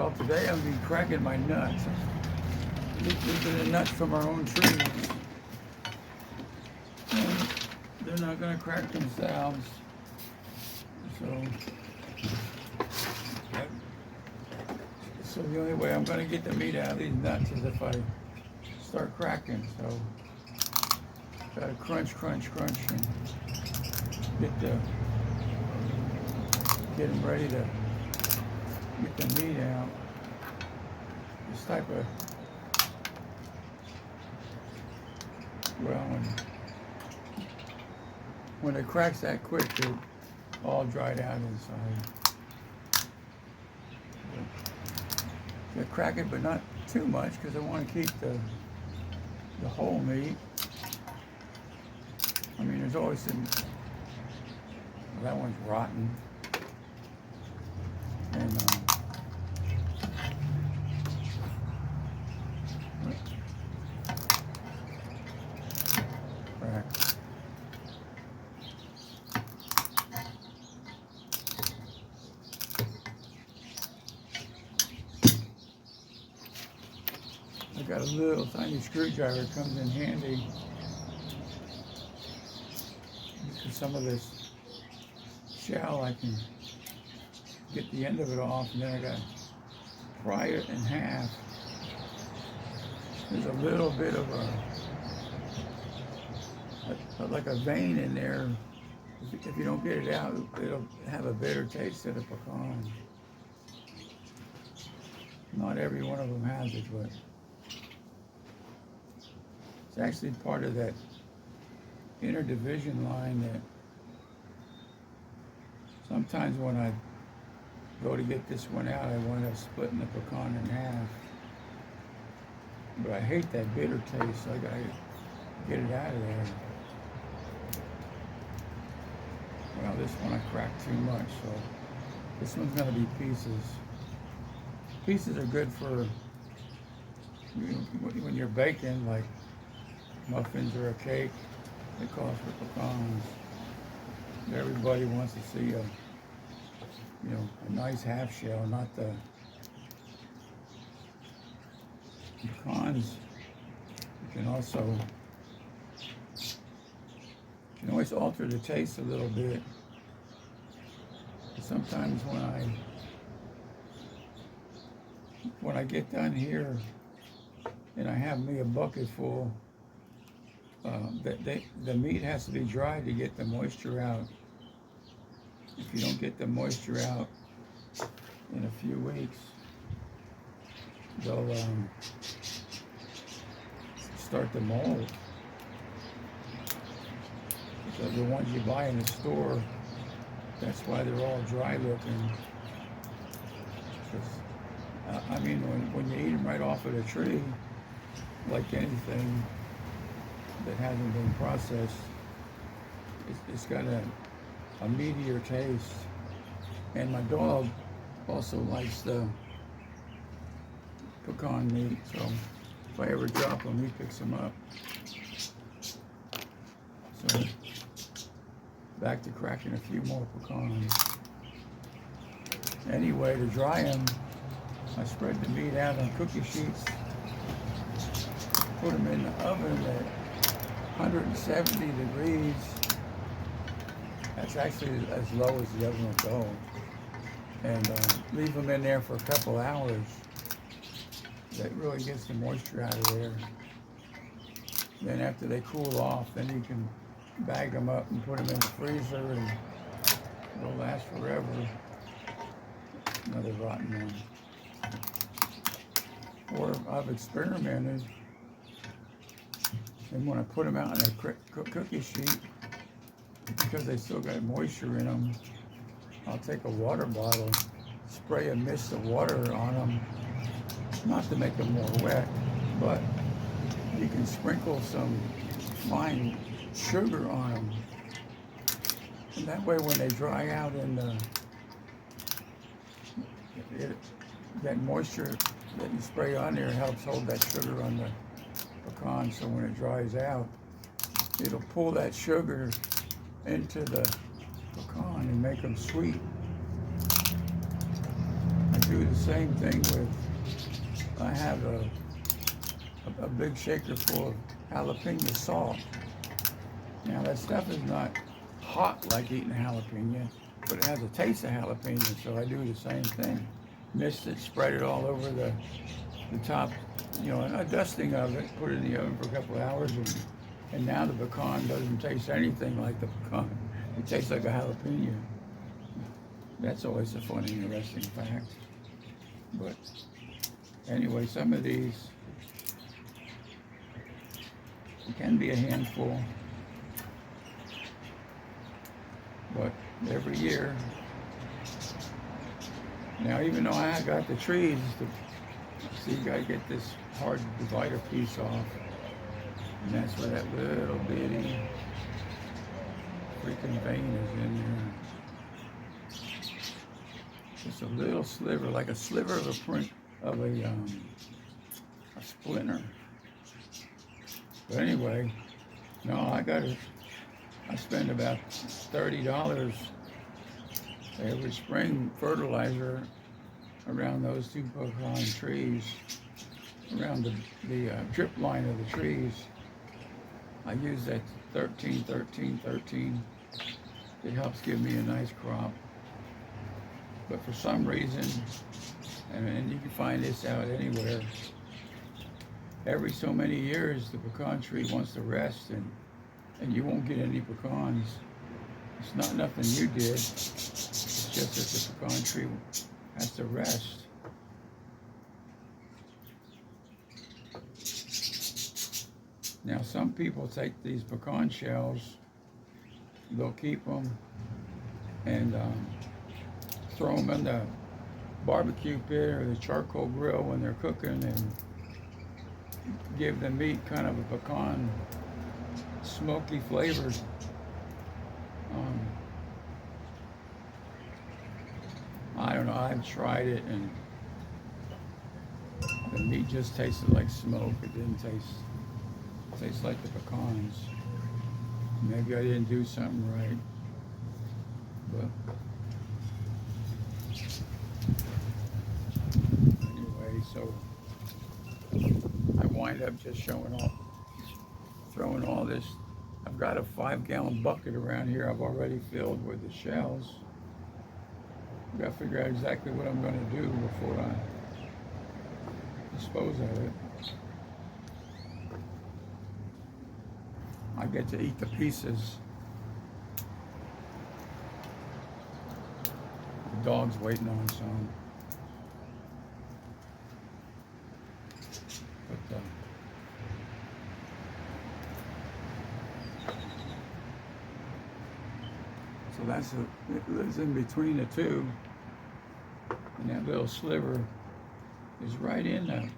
Well, today I'm going to be cracking my nuts. These are the nuts from our own trees. And they're not going to crack themselves. So the only way I'm going to get the meat out of these nuts is if I start cracking. So got to crunch, and get them ready to get the meat out. This type of, well, when it cracks that quick, they're all dried out inside. I crack it, but not too much, because I want to keep the whole meat. I mean, there's always some, well, that one's rotten. And crack. I got a little tiny screwdriver, comes in handy because some of this shell I can get the end of it off, and then I got to pry it in half. There's a little bit of like a vein in there. If you don't get it out, it'll have a bitter taste to the pecan. Not every one of them has it, but it's actually part of that inner division line that sometimes when I go to get this one out, I wind up splitting the pecan in half. But I hate that bitter taste, so I gotta get it out of there. Well, this one I cracked too much, so this one's gonna be pieces. Pieces are good for when you're baking, like muffins or a cake. They call for pecans. Everybody wants to see a nice half shell, not the pecans. You can always alter the taste a little bit. Sometimes when I get done here and I have me a bucket full, the meat has to be dry to get the moisture out. If you don't get the moisture out in a few weeks, they'll start to mold. So the ones you buy in the store, that's why they're all dry looking. I mean, when you eat them right off of the tree, like anything that hasn't been processed, it's got a meatier taste. And my dog also likes the pecan meat, so if I ever drop him, he picks them up. So back to cracking a few more pecans. Anyway, to dry them, I spread the meat out on cookie sheets, put them in the oven at 170 degrees. That's actually as low as the oven will go. And leave them in there for a couple hours. That really gets the moisture out of there. Then after they cool off, then you can bag them up and put them in the freezer, and they'll last forever. Another rotten one. Or I've experimented, and when I put them out in a cookie sheet, because they still got moisture in them, I'll take a water bottle, spray a mist of water on them, not to make them more wet, but you can sprinkle some fine sugar on them. And that way when they dry out in that moisture that you spray on there helps hold that sugar on the pecan, so when it dries out, it'll pull that sugar into the pecan and make them sweet. I do the same thing with, I have a big shaker full of jalapeno salt. Now that stuff is not hot like eating jalapeno, but it has a taste of jalapeno, so I do the same thing. Mist it, spread it all over the top, and a dusting of it, put it in the oven for a couple of hours, and now the pecan doesn't taste anything like the pecan. It tastes like a jalapeno. That's always a fun, interesting fact. But anyway, some of these can be a handful, but every year. Now, even though I got the trees, see, you gotta get this hard divider piece off, and that's where that little bitty freaking vein is in there. Just a little sliver, like a sliver of a print of a splinter. But anyway, no, I spend about $30 every spring fertilizer around those two pecan trees, around the drip line of the trees. I use that 13, 13, 13. It helps give me a nice crop. But for some reason, and you can find this out anywhere, every so many years the pecan tree wants to rest, and you won't get any pecans. It's not nothing you did, it's just that the pecan tree has to rest. Now some people take these pecan shells, they'll keep them and throw them in the barbecue pit or the charcoal grill when they're cooking, and give the meat kind of a pecan smoky flavor. I don't know, I've tried it and the meat just tasted like smoke. It didn't taste like the pecans. Maybe I didn't do something right, but anyway, so I wind up just throwing all this. I've got a 5-gallon bucket around here I've already filled with the shells. I've got to figure out exactly what I'm going to do before I dispose of it. I get to eat the pieces. The dog's waiting on some. But so it lives in between the two, and that little sliver is right in the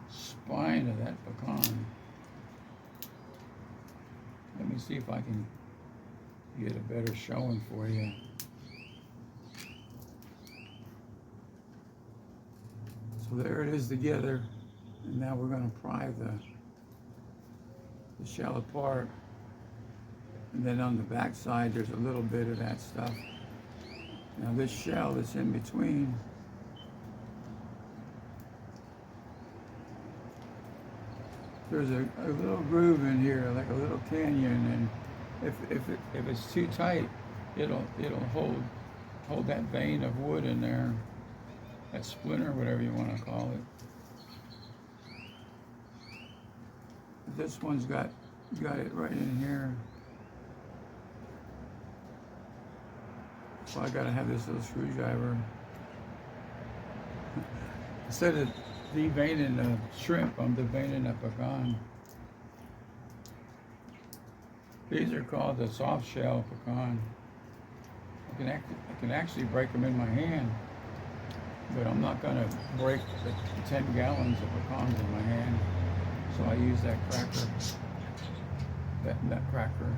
spine of that pecan. Let me see if I can get a better showing for you. So there it is together, and now we're going to pry the shell apart. And then on the back side, there's a little bit of that stuff. Now this shell that's in between, there's a little groove in here, like a little canyon, and if it's too tight, it'll hold that vein of wood in there, that splinter, whatever you want to call it. This one's got it right in here. So I gotta have this little screwdriver. Instead of deveining the shrimp, I'm deveining the pecan. These are called the soft shell pecan. I can actually break them in my hand, but I'm not gonna break the 10 gallons of pecans in my hand. So I use that cracker, that cracker.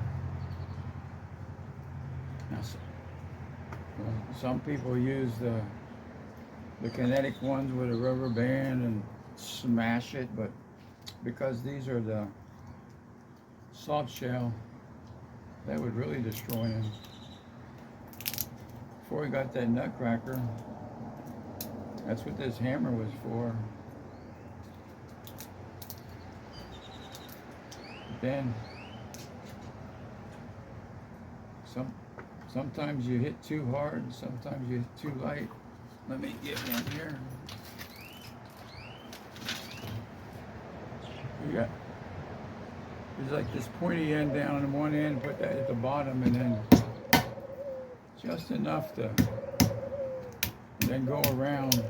Now, some people use the kinetic ones with a rubber band and smash it, but because these are the soft shell, that would really destroy them. Before we got that nutcracker, That's what this hammer was for. But then sometimes you hit too hard, and sometimes you hit too light. Let me get one here. There's like this pointy end down on one end, put that at the bottom, and then just enough to then go around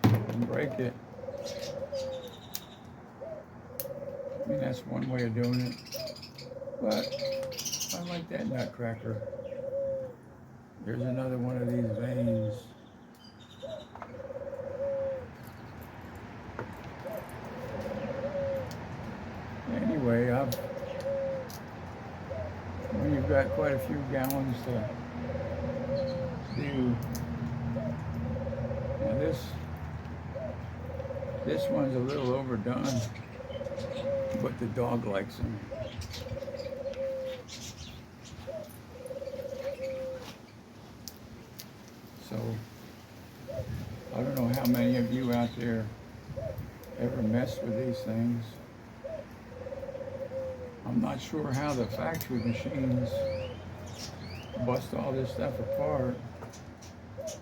and break it. I mean, that's one way of doing it, but I like that nutcracker. There's another one of these veins. Anyway, when you've got quite a few gallons to do, now this one's a little overdone, but the dog likes them. So I don't know how many of you out there ever mess with these things. I'm not sure how the factory machines bust all this stuff apart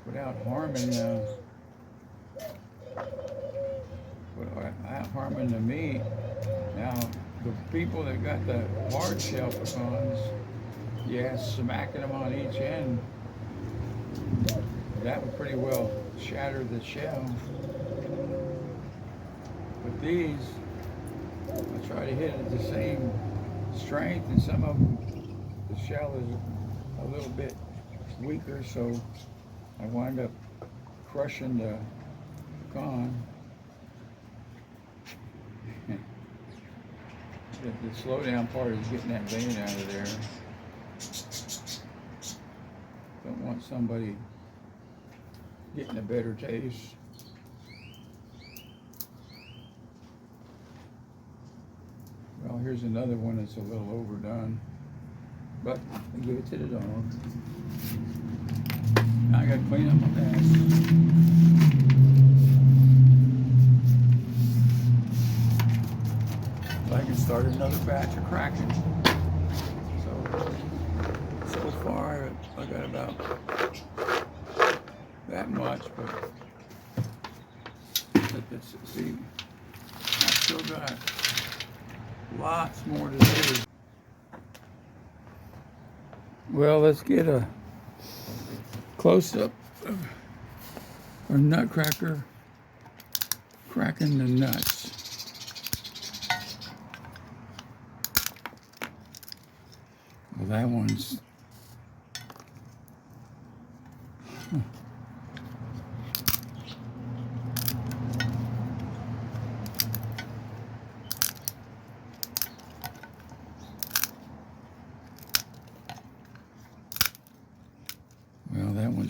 without harming the meat. Now, the people that got the hard shell pecans, yeah, smacking them on each end, that would pretty well shatter the shell. But these, I try to hit it at the same strength, and some of them, the shell is a little bit weaker, so I wind up crushing the pecan. The slow down part is getting that vein out of there. Don't want somebody getting a better taste. Well, here's another one that's a little overdone, but I give it to the dog. Now I gotta clean up my mess. I can start another batch of cracking. So far I got about that much, but let's see, I've still got lots more to do. Well, let's get a close-up of our nutcracker cracking the nuts. Well, that one's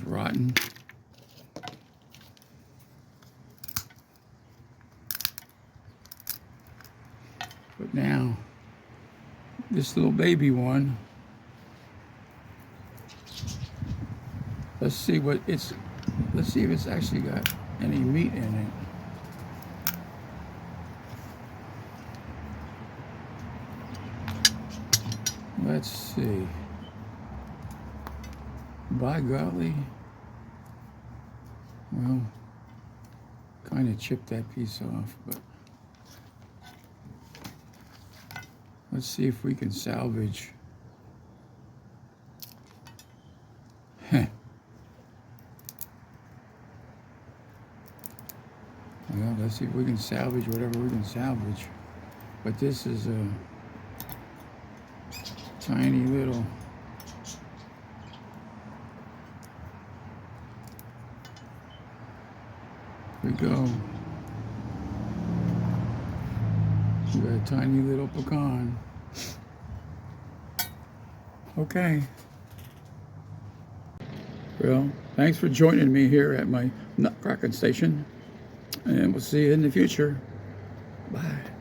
rotten. But now, this little baby one, let's see if it's actually got any meat in it. Let's see. By golly, well, kind of chipped that piece off, but let's see if we can salvage. Well, let's see if we can salvage whatever we can salvage. But this is a tiny little we go. We got a tiny little pecan. Okay. Well, thanks for joining me here at my nutcracking station, and we'll see you in the future. Bye.